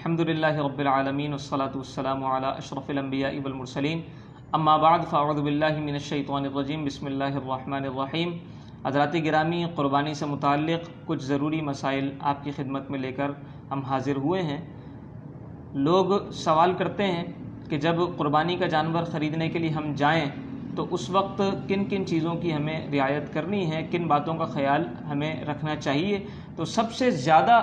الحمدللہ رب العالمین والصلاة والسلام علی اشرف الانبیاء والمرسلین اما بعد فاعوذ باللہ من الشیطان الرجیم بسم اللہ الرحمن الرحیم۔ حضرات گرامی، قربانی سے متعلق کچھ ضروری مسائل آپ کی خدمت میں لے کر ہم حاضر ہوئے ہیں۔ لوگ سوال کرتے ہیں کہ جب قربانی کا جانور خریدنے کے لیے ہم جائیں تو اس وقت کن کن چیزوں کی ہمیں رعایت کرنی ہے، کن باتوں کا خیال ہمیں رکھنا چاہیے۔ تو سب سے زیادہ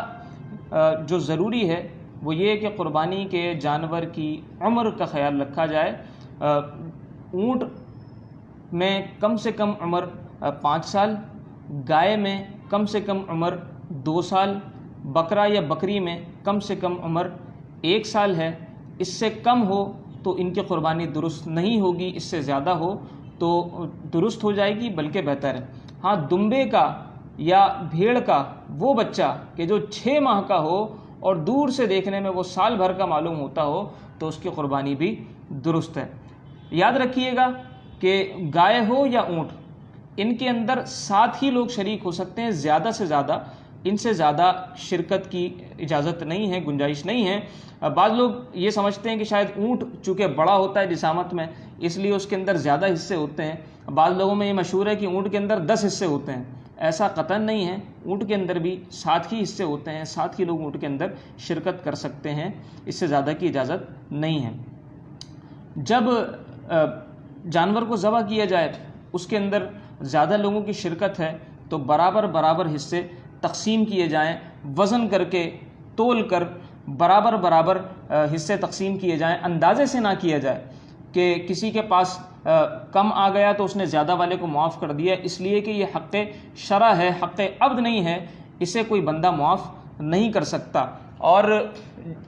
جو ضروری ہے وہ یہ کہ قربانی کے جانور کی عمر کا خیال رکھا جائے۔ اونٹ میں کم سے کم عمر 5 سال، گائے میں کم سے کم عمر 2 سال، بکرا یا بکری میں کم سے کم عمر 1 سال ہے۔ اس سے کم ہو تو ان کی قربانی درست نہیں ہوگی، اس سے زیادہ ہو تو درست ہو جائے گی، بلکہ بہتر ہے۔ ہاں، دمبے کا یا بھیڑ کا وہ بچہ کہ جو 6 ماہ کا ہو اور دور سے دیکھنے میں وہ سال بھر کا معلوم ہوتا ہو تو اس کی قربانی بھی درست ہے۔ یاد رکھیے گا کہ گائے ہو یا اونٹ، ان کے اندر 7 ہی لوگ شریک ہو سکتے ہیں، زیادہ سے زیادہ ان سے زیادہ شرکت کی اجازت نہیں ہے، گنجائش نہیں ہے۔ بعض لوگ یہ سمجھتے ہیں کہ شاید اونٹ چونکہ بڑا ہوتا ہے جسامت میں اس لیے اس کے اندر زیادہ حصے ہوتے ہیں۔ بعض لوگوں میں یہ مشہور ہے کہ اونٹ کے اندر 10 حصے ہوتے ہیں، ایسا قطعاً نہیں ہے۔ اونٹ کے اندر بھی 7 ہی حصے ہوتے ہیں، 7 ہی لوگ اونٹ کے اندر شرکت کر سکتے ہیں، اس سے زیادہ کی اجازت نہیں ہے۔ جب جانور کو ذبح کیا جائے اس کے اندر زیادہ لوگوں کی شرکت ہے تو برابر حصے تقسیم کیے جائیں، وزن کر کے تول کر برابر حصے تقسیم کیے جائیں۔ اندازے سے نہ کیا جائے کہ کسی کے پاس کم آ گیا تو اس نے زیادہ والے کو معاف کر دیا، اس لیے کہ یہ حق شرع ہے، حق عبد نہیں ہے، اسے کوئی بندہ معاف نہیں کر سکتا۔ اور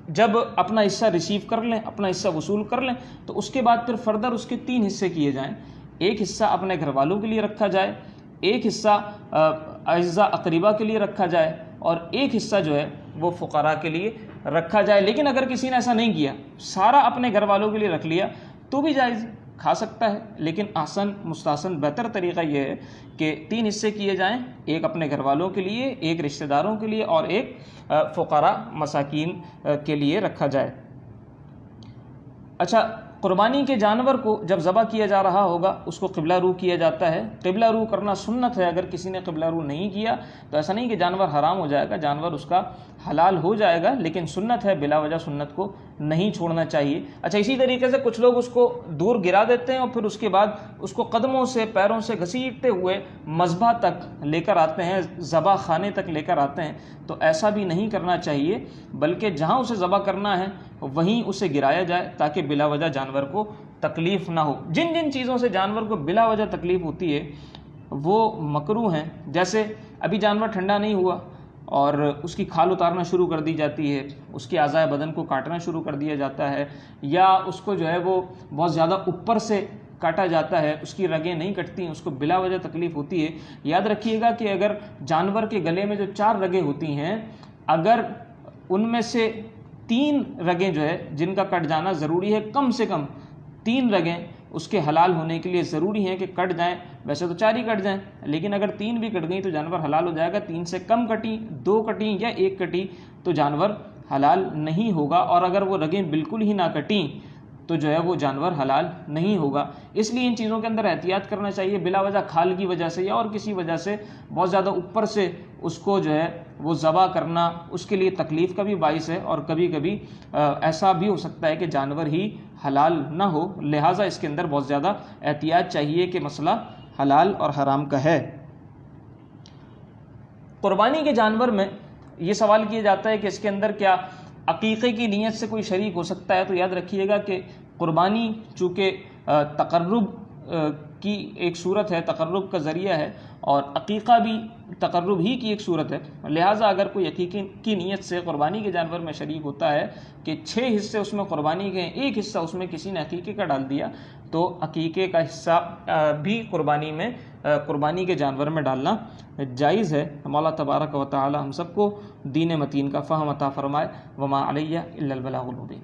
جب اپنا حصہ ریسیو کر لیں، اپنا حصہ وصول کر لیں تو اس کے بعد پھر فردر اس کے 3 حصے کیے جائیں۔ ایک حصہ اپنے گھر والوں کے لیے رکھا جائے، ایک حصہ اعزاء اقربا کے لیے رکھا جائے، اور ایک حصہ جو ہے وہ فقراء کے لیے رکھا جائے۔ لیکن اگر کسی نے ایسا نہیں کیا، سارا اپنے گھر والوں کے لیے رکھ لیا تو بھی جائز، کھا سکتا ہے، لیکن احسن مستحسن بہتر طریقہ یہ ہے کہ 3 حصے کیے جائیں، ایک اپنے گھر والوں کے لیے، ایک رشتہ داروں کے لیے، اور ایک فقراء مساکین کے لیے رکھا جائے۔ اچھا، قربانی کے جانور کو جب ذبح کیا جا رہا ہوگا اس کو قبلہ رو کیا جاتا ہے۔ قبلہ رو کرنا سنت ہے، اگر کسی نے قبلہ رو نہیں کیا تو ایسا نہیں کہ جانور حرام ہو جائے گا، جانور اس کا حلال ہو جائے گا، لیکن سنت ہے، بلا وجہ سنت کو نہیں چھوڑنا چاہیے۔ اچھا، اسی طریقے سے کچھ لوگ اس کو دور گرا دیتے ہیں اور پھر اس کے بعد اس کو قدموں سے پیروں سے گھسیٹتے ہوئے مذبح تک لے کر آتے ہیں، ذبح خانے تک لے کر آتے ہیں، تو ایسا بھی نہیں کرنا چاہیے، بلکہ جہاں اسے ذبح کرنا ہے وہیں اسے گرایا جائے تاکہ بلا وجہ جانور کو تکلیف نہ ہو۔ جن جن چیزوں سے جانور کو بلا وجہ تکلیف ہوتی ہے وہ مکروہ ہیں، جیسے ابھی جانور ٹھنڈا نہیں ہوا اور اس کی کھال اتارنا شروع کر دی جاتی ہے، اس کے اعضاء بدن کو کاٹنا شروع کر دیا جاتا ہے، یا اس کو جو ہے وہ بہت زیادہ اوپر سے کاٹا جاتا ہے، اس کی رگیں نہیں کٹتی ہیں، اس کو بلا وجہ تکلیف ہوتی ہے۔ یاد رکھیے گا کہ اگر جانور کے گلے میں جو 4 رگیں ہوتی ہیں، اگر ان میں سے 3 رگیں جو ہے جن کا کٹ جانا ضروری ہے، کم سے کم 3 رگیں اس کے حلال ہونے کے لیے ضروری ہیں کہ کٹ جائیں، ویسے تو 4 ہی کٹ جائیں، لیکن اگر 3 بھی کٹ گئیں تو جانور حلال ہو جائے گا۔ 3 سے کم کٹی، 2 کٹیں یا 1 کٹی تو جانور حلال نہیں ہوگا، اور اگر وہ رگیں بالکل ہی نہ کٹیں تو جو ہے وہ جانور حلال نہیں ہوگا۔ اس لیے ان چیزوں کے اندر احتیاط کرنا چاہیے، بلا وجہ کھال کی وجہ سے یا اور کسی وجہ سے بہت زیادہ اوپر سے اس کو جو ہے وہ ذبح کرنا اس کے لیے تکلیف کا بھی باعث ہے، اور کبھی کبھی ایسا بھی ہو سکتا ہے کہ جانور ہی حلال نہ ہو، لہٰذا اس کے اندر بہت زیادہ احتیاط چاہیے کہ مسئلہ حلال اور حرام کا ہے۔ قربانی کے جانور میں یہ سوال کیا جاتا ہے کہ اس کے اندر کیا عقیقے کی نیت سے کوئی شریک ہو سکتا ہے؟ تو یاد رکھیے گا کہ قربانی چونکہ تقرب کی ایک صورت ہے، تقرب کا ذریعہ ہے، اور عقیقہ بھی تقرب ہی کی ایک صورت ہے، لہٰذا اگر کوئی عقیقے کی نیت سے قربانی کے جانور میں شریک ہوتا ہے کہ 6 حصے اس میں قربانی کے ہیں، 1 حصہ اس میں کسی نے عقیقے کا ڈال دیا، تو عقیقے کا حصہ بھی قربانی کے جانور میں ڈالنا جائز ہے۔ مولا تبارک و تعالی ہم سب کو دین متین کا فہم عطا فرمائے۔ وما علیہ الا البلاغ المبین۔